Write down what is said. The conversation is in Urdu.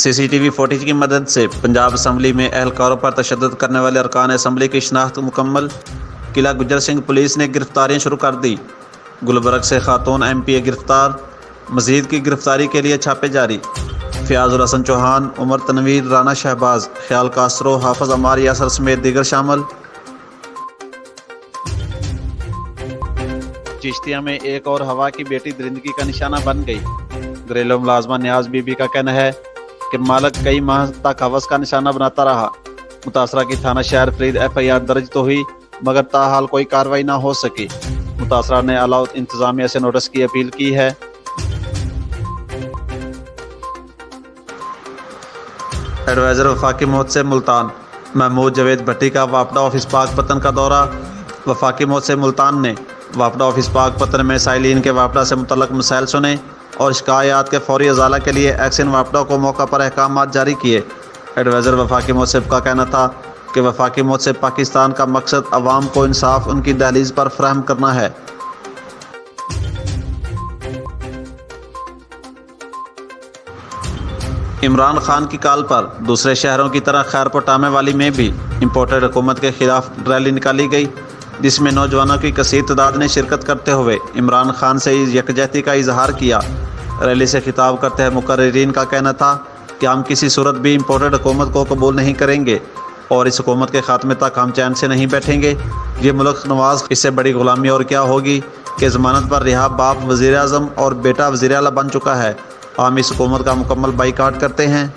CCTV فوٹیج کی مدد سے پنجاب اسمبلی میں اہلکاروں پر تشدد کرنے والے ارکان اسمبلی کی شناخت مکمل۔ قلعہ گجر سنگھ پولیس نے گرفتاریاں شروع کر دی۔ گلبرگ سے خاتون MP گرفتار، مزید کی گرفتاری کے لیے چھاپے جاری۔ فیاض الحسن چوہان، عمر تنویر، رانا شہباز، خیال کاسرو، حافظ عمار یاسر سمیت دیگر شامل۔ چشتیہ میں ایک اور ہوا کی بیٹی درندگی کا نشانہ بن گئی۔ گھریلو ملازمہ نیاز بی بی کا کہنا ہے کہ مالک کئی ماہ تک ہوس کا نشانہ بناتا رہا۔ متاثرہ کی تھانہ شہر فرید FIR درج تو ہوئی مگر تاحال کوئی کارروائی نہ ہو سکی۔ متاثرہ نے اعلیٰ انتظامیہ سے نوٹس کی اپیل کی ہے۔ ایڈوائزر وفاقی موت سے ملتان، محمود جاوید بھٹی کا وافدہ آفس پاک پتن کا دورہ۔ وفاقی موت سے ملتان نے وافدہ آفس پاک پتن میں سائلین کے وافدہ سے متعلق مسائل سنے اور شکایات کے فوری ازالہ کے لیے ایکشن وافدہ کو موقع پر احکامات جاری کیے۔ ایڈوائزر وفاقی موصف کا کہنا تھا کہ وفاقی موصف پاکستان کا مقصد عوام کو انصاف ان کی دہلیز پر فراہم کرنا ہے۔ عمران خان کی کال پر دوسرے شہروں کی طرح خیرپور ٹامے والی میں بھی امپورٹڈ حکومت کے خلاف ریلی نکالی گئی، جس میں نوجوانوں کی کثیر تعداد نے شرکت کرتے ہوئے عمران خان سے یکجہتی کا اظہار کیا۔ ریلی سے خطاب کرتے ہوئے مقررین کا کہنا تھا کہ ہم کسی صورت بھی امپورٹڈ حکومت کو قبول نہیں کریں گے اور اس حکومت کے خاتمے تک ہم چین سے نہیں بیٹھیں گے۔ یہ ملک نواز، اس سے بڑی غلامی اور کیا ہوگی کہ ضمانت پر رہا باپ وزیر اعظم اور بیٹا وزیر اعلیٰ بن چکا ہے۔ ہم اس حکومت کا مکمل بائیکاٹ کرتے ہیں۔